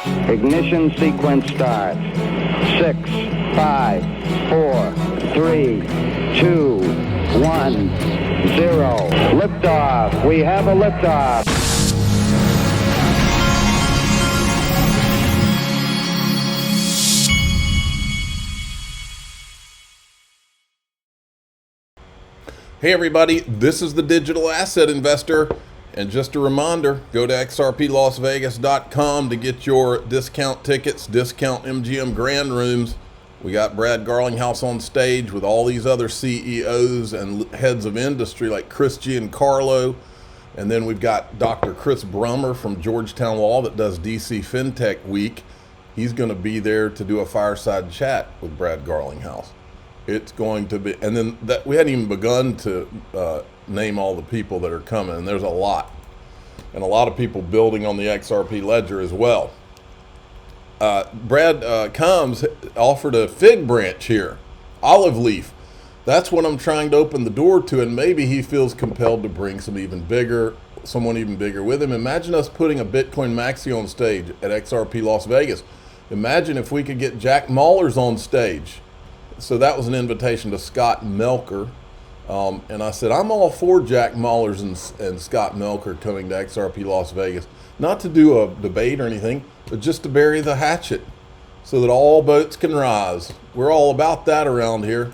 Ignition sequence start. 6, 5, 4, 3, 2, 1, 0. Liftoff. We have a liftoff. Hey everybody, this is the Digital Asset Investor, and just a reminder, go to XRPLasVegas.com to get your discount tickets, discount MGM Grand Rooms. We got Brad Garlinghouse on stage with all these other CEOs and heads of industry like Chris Giancarlo, and then we've got Dr. Chris Brummer from Georgetown Law that does DC FinTech Week. He's going to be there to do a fireside chat with Brad Garlinghouse. It's going to be, and then that we hadn't even begun to name all the people that are coming, and there's a lot, and a lot of people building on the XRP ledger as well. Brad Combs offered a fig branch here, olive leaf. That's what I'm trying to open the door to, and maybe he feels compelled to bring someone even bigger with him. Imagine us putting a Bitcoin Maxi on stage at XRP Las Vegas. Imagine if we could get Jack Mallers on stage. So that was an invitation to Scott Melker. And I said, I'm all for Jack Mallers and Scott Melker coming to XRP Las Vegas. Not to do a debate or anything, but just to bury the hatchet so that all boats can rise. We're all about that around here.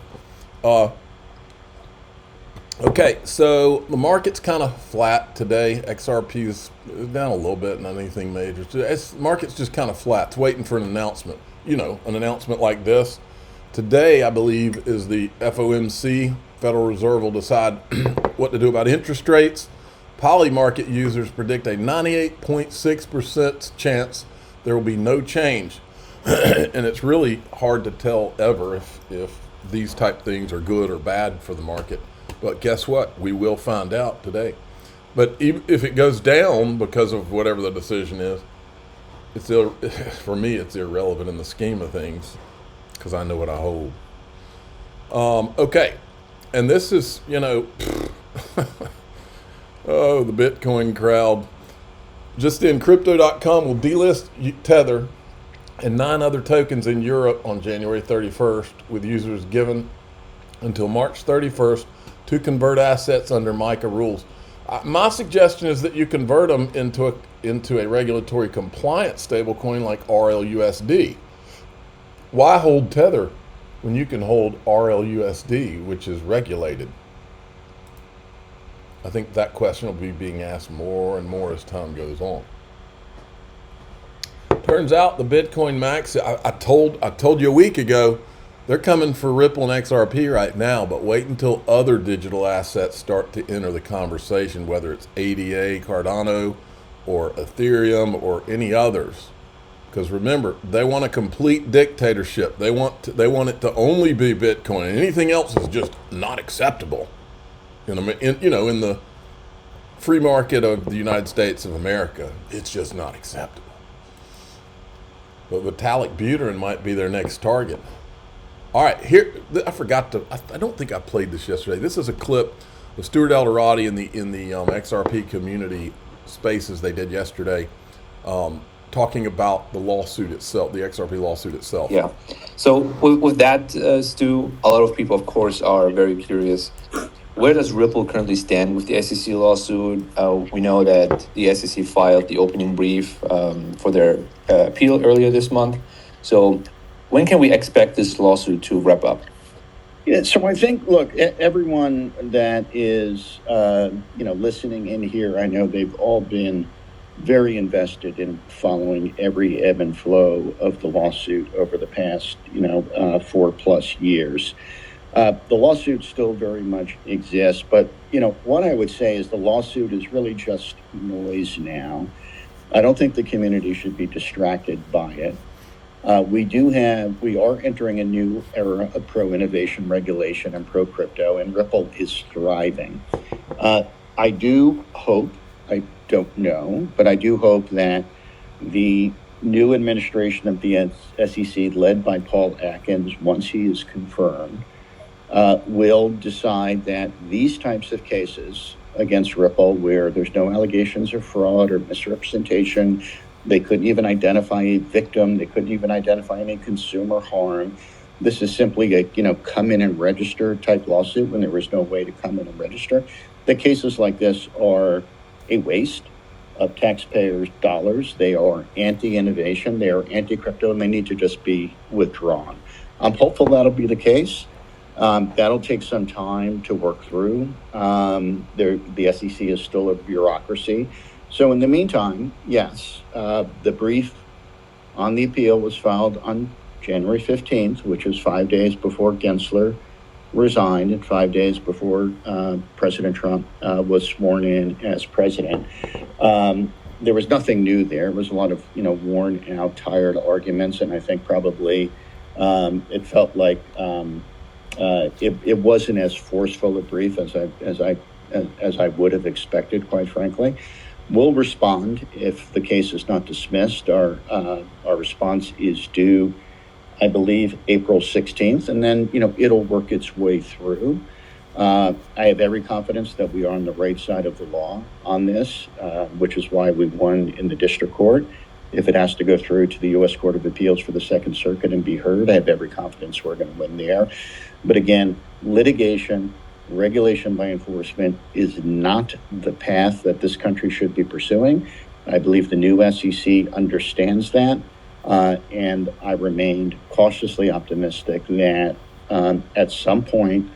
Okay, so the market's kind of flat today. XRP is down a little bit, not anything major. The market's just kind of flat. It's waiting for an announcement. You know, an announcement like this. Today, I believe, is the FOMC. Federal Reserve will decide what to do about interest rates. Poly market users predict a 98.6% chance there will be no change. And it's really hard to tell ever if these type things are good or bad for the market. But guess what? We will find out today. But if it goes down because of whatever the decision is, for me, it's irrelevant in the scheme of things, because I know what I hold. Okay, and this is, oh, the Bitcoin crowd. Just in, Crypto.com will delist Tether and 9 other tokens in Europe on January 31st, with users given until March 31st to convert assets under MiCA rules. My suggestion is that you convert them into a regulatory compliant stablecoin like RLUSD. Why hold Tether when you can hold RLUSD, which is regulated? I think that question will be being asked more and more as time goes on. Turns out the Bitcoin Max, I told you a week ago, they're coming for Ripple and XRP right now, but wait until other digital assets start to enter the conversation, whether it's ADA, Cardano, or Ethereum, or any others. Because remember, they want a complete dictatorship. They want it to only be Bitcoin, and anything else is just not acceptable. In the free market of the United States of America, it's just not acceptable. But Vitalik Buterin might be their next target. All right, here I don't think I played this yesterday. This is a clip of Stuart Elderati in the XRP community spaces they did yesterday. Talking about the lawsuit itself, the XRP lawsuit itself. Yeah. So with that, Stu, a lot of people, of course, are very curious. Where does Ripple currently stand with the SEC lawsuit? We know that the SEC filed the opening brief for their appeal earlier this month. So when can we expect this lawsuit to wrap up? Yeah, so I think, look, everyone that is, listening in here, I know they've all been very invested in following every ebb and flow of the lawsuit over the past, 4+ years. The lawsuit still very much exists, but, what I would say is the lawsuit is really just noise now. I don't think the community should be distracted by it. We are entering a new era of pro-innovation regulation and pro-crypto, and Ripple is thriving. I do hope, I don't know, but I do hope that the new administration of the SEC, led by Paul Atkins, once he is confirmed, will decide that these types of cases against Ripple, where there's no allegations of fraud or misrepresentation, They couldn't even identify a victim. They couldn't even identify any consumer harm. This is simply a come in and register type lawsuit when there was no way to come in and register. The cases like this are a waste of taxpayers' dollars. They are anti-innovation. They are anti-crypto, and they need to just be withdrawn. I'm hopeful that'll be the case. That'll take some time to work through. The SEC is still a bureaucracy. So in the meantime, yes, the brief on the appeal was filed on January 15th, which is 5 days before Gensler resigned and 5 days before President Trump was sworn in as president. There was nothing new there. It was a lot of, worn out, tired arguments. And I think probably it felt like it wasn't as forceful a brief as I would have expected, quite frankly. We'll respond if the case is not dismissed. Our response is due, I believe, April 16th, and then it'll work its way through. I have every confidence that we are on the right side of the law on this, which is why we won in the district court. If it has to go through to the U.S. Court of Appeals for the Second Circuit and be heard, I have every confidence we're going to win there. But again, litigation, regulation by enforcement is not the path that this country should be pursuing. I believe the new SEC understands that, and I remained cautiously optimistic that at some point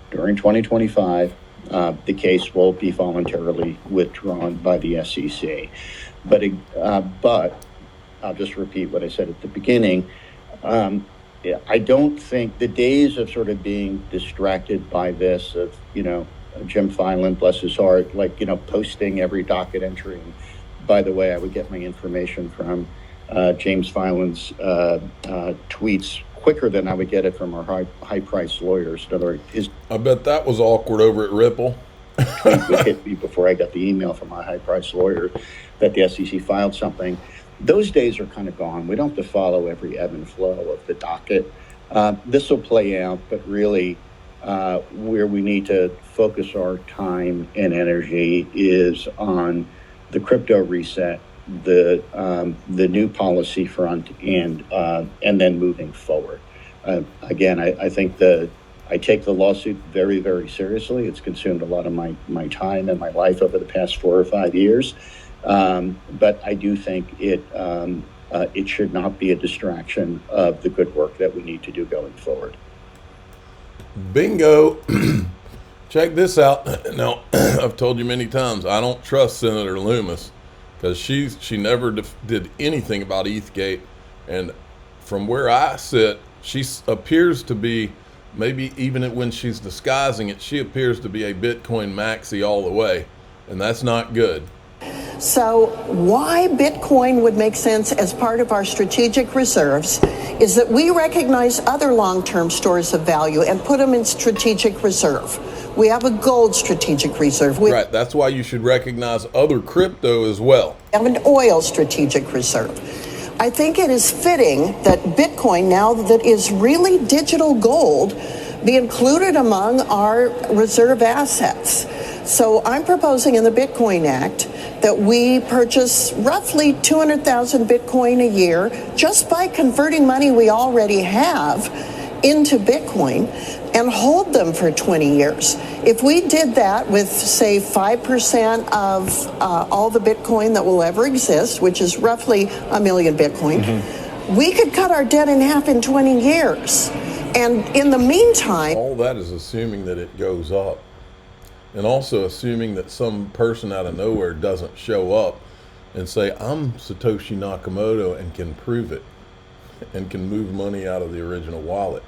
during 2025, the case will be voluntarily withdrawn by the SEC. But I'll just repeat what I said at the beginning. I don't think the days of sort of being distracted by this, of, Jim Filan, bless his heart, posting every docket entry. And by the way, I would get my information from James Filan's tweets quicker than I would get it from our high-priced lawyers. In other words, I bet that was awkward over at Ripple. Tweet would hit me before I got the email from my high-priced lawyer that the SEC filed something. Those days are kind of gone. We don't have to follow every ebb and flow of the docket. This will play out, but really where we need to focus our time and energy is on the crypto reset, the new policy front, and then moving forward. Again, I think I take the lawsuit very, very seriously. It's consumed a lot of my time and my life over the past 4 or 5 years. But I do think it should not be a distraction of the good work that we need to do going forward. Bingo. Check this out. Now, I've told you many times, I don't trust Senator Loomis because she never did anything about ETHgate. And from where I sit, she appears to be, maybe even when she's disguising it, she appears to be a Bitcoin maxi all the way. And that's not good. So why Bitcoin would make sense as part of our strategic reserves is that we recognize other long-term stores of value and put them in strategic reserve. We have a gold strategic reserve. Right, that's why you should recognize other crypto as well. We have an oil strategic reserve. I think it is fitting that Bitcoin, now that is really digital gold, be included among our reserve assets. So I'm proposing in the Bitcoin Act that we purchase roughly 200,000 Bitcoin a year just by converting money we already have into Bitcoin and hold them for 20 years. If we did that with, say, 5% of all the Bitcoin that will ever exist, which is roughly 1 million Bitcoin, we could cut our debt in half in 20 years. And in the meantime... All that is assuming that it goes up. And also assuming that some person out of nowhere doesn't show up and say, I'm Satoshi Nakamoto and can prove it and can move money out of the original wallet.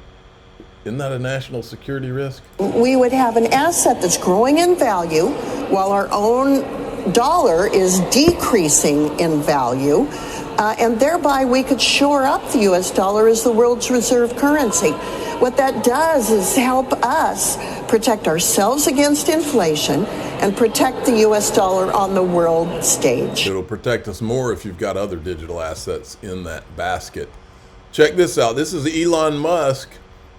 Isn't that a national security risk? We would have an asset that's growing in value while our own dollar is decreasing in value. And thereby we could shore up the U.S. dollar as the world's reserve currency. What that does is help us protect ourselves against inflation and protect the U.S. dollar on the world stage. It'll protect us more if you've got other digital assets in that basket. Check this out. This is Elon Musk.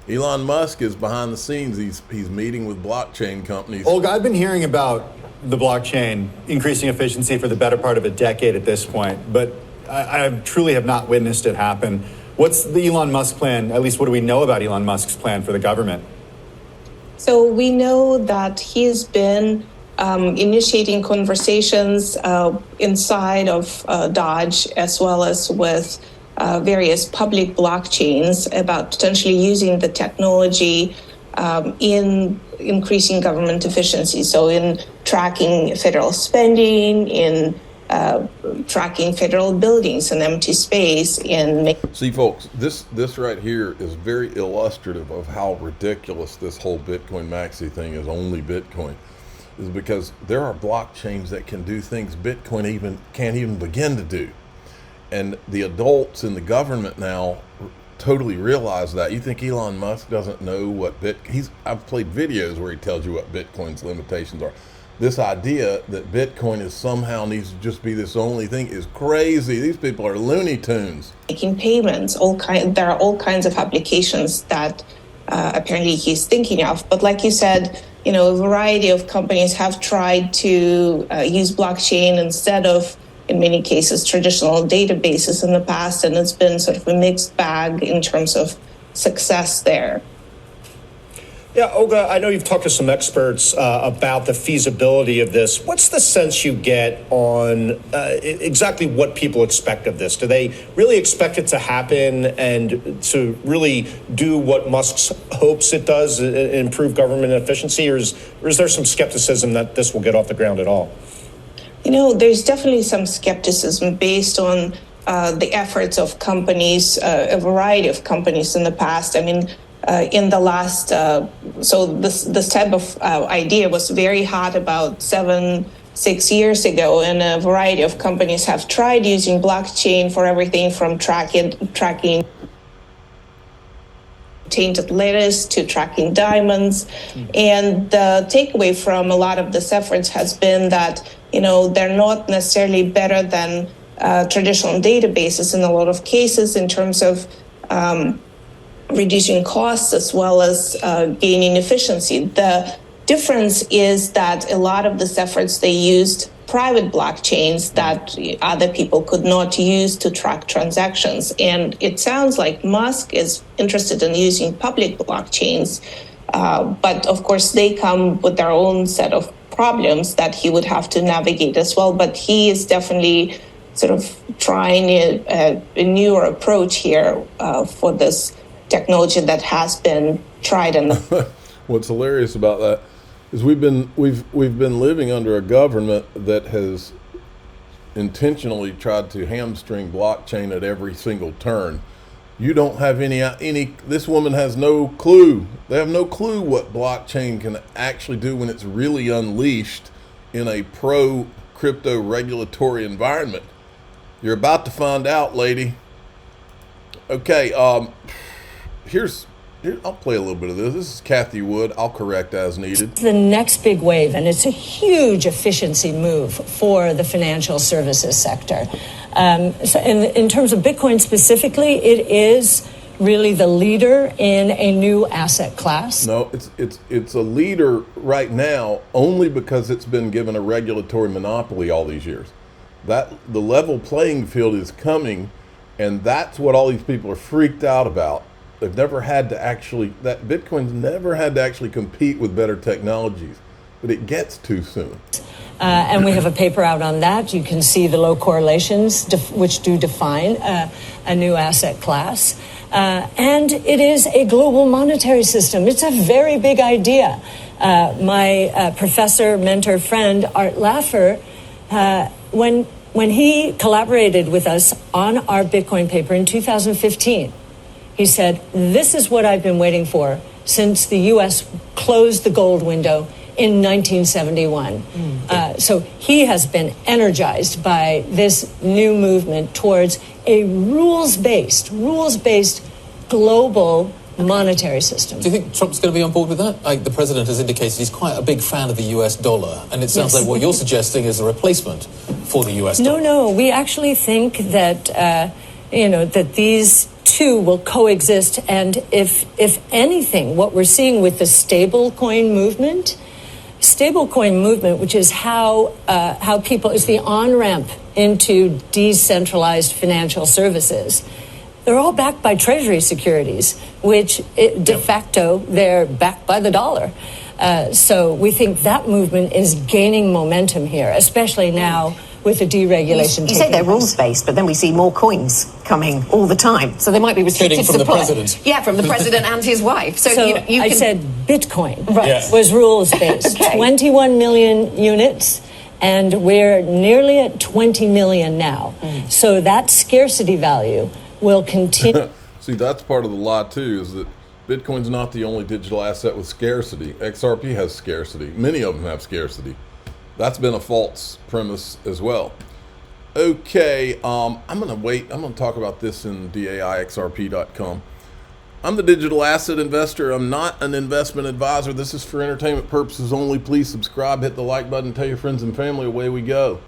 Elon Musk is behind the scenes. He's meeting with blockchain companies. Olga, I've been hearing about the blockchain, increasing efficiency for the better part of a decade at this point, but I truly have not witnessed it happen. What's the Elon Musk plan? At least what do we know about Elon Musk's plan for the government? So we know that he's been initiating conversations inside of Dodge, as well as with various public blockchains, about potentially using the technology in increasing government efficiency. So in tracking federal spending, in tracking federal buildings and empty space, in See, folks, this right here is very illustrative of how ridiculous this whole Bitcoin maxi thing is. Only Bitcoin is because there are blockchains that can do things Bitcoin can't even begin to do, and the adults in the government now totally realize that. You think Elon Musk doesn't know what I've played videos where he tells you what Bitcoin's limitations are. This idea that Bitcoin is somehow needs to just be this only thing is crazy. These people are Looney Tunes. Making payments, there are all kinds of applications that apparently he's thinking of. But like you said, a variety of companies have tried to use blockchain instead of, in many cases, traditional databases in the past, and it's been sort of a mixed bag in terms of success there. Yeah, Olga, I know you've talked to some experts about the feasibility of this. What's the sense you get on exactly what people expect of this? Do they really expect it to happen and to really do what Musk hopes it does, improve government efficiency, or is there some skepticism that this will get off the ground at all? There's definitely some skepticism based on the efforts of companies, a variety of companies in the past. I mean, in the last, so this type of idea was very hot about 6 years ago, and a variety of companies have tried using blockchain for everything from tracking tainted lettuce to tracking diamonds. And the takeaway from a lot of these efforts has been that, they're not necessarily better than traditional databases in a lot of cases in terms of reducing costs as well as gaining efficiency. The difference is that a lot of these efforts, they used private blockchains that other people could not use to track transactions. And it sounds like Musk is interested in using public blockchains, but of course they come with their own set of problems that he would have to navigate as well. But he is definitely sort of trying a newer approach here for this technology that has been tried. And what's hilarious about that is we've been living under a government that has intentionally tried to hamstring blockchain at every single turn. You don't have any this woman has no clue. They have no clue what blockchain can actually do when it's really unleashed in a pro crypto regulatory environment. You're about to find out, lady. Okay, Here, I'll play a little bit of this. This is Kathy Wood. I'll correct as needed. The next big wave, and it's a huge efficiency move for the financial services sector. So in terms of Bitcoin specifically, it is really the leader in a new asset class. No, it's a leader right now only because it's been given a regulatory monopoly all these years. That the level playing field is coming, and that's what all these people are freaked out about. They've never had to Bitcoin's never had to actually compete with better technologies, but it gets too soon. And we have a paper out on that. You can see the low correlations, which do define a new asset class. And it is a global monetary system. It's a very big idea. My professor, mentor, friend, Art Laffer, when he collaborated with us on our Bitcoin paper in 2015, he said, "This is what I've been waiting for since the U.S. closed the gold window in 1971. So he has been energized by this new movement towards a rules-based global monetary system. Do you think Trump's going to be on board with that? Like the president has indicated he's quite a big fan of the US dollar, and it sounds like what you're suggesting is a replacement for the US dollar. No, we actually think that that these two will coexist, and if anything, what we're seeing with the stable coin movement stablecoin movement, which is how people, is the on-ramp into decentralized financial services. They're all backed by treasury securities, which de facto, they're backed by the dollar. So we think that movement is gaining momentum here, especially now with the deregulation. You say they're rules-based, but then we see more coins coming all the time. So they might be restricted from supply. the president. Yeah, from the president and his wife. So you I can... said Bitcoin Right. was rules-based. Okay. 21 million units, and we're nearly at 20 million now. So that scarcity value will continue. See, that's part of the lie too, is that Bitcoin's not the only digital asset with scarcity. XRP has scarcity. Many of them have scarcity. That's been a false premise as well. Okay, I'm going to wait. I'm going to talk about this in daixrp.com. I'm the digital asset investor. I'm not an investment advisor. This is for entertainment purposes only. Please subscribe, hit the like button, tell your friends and family. Away we go.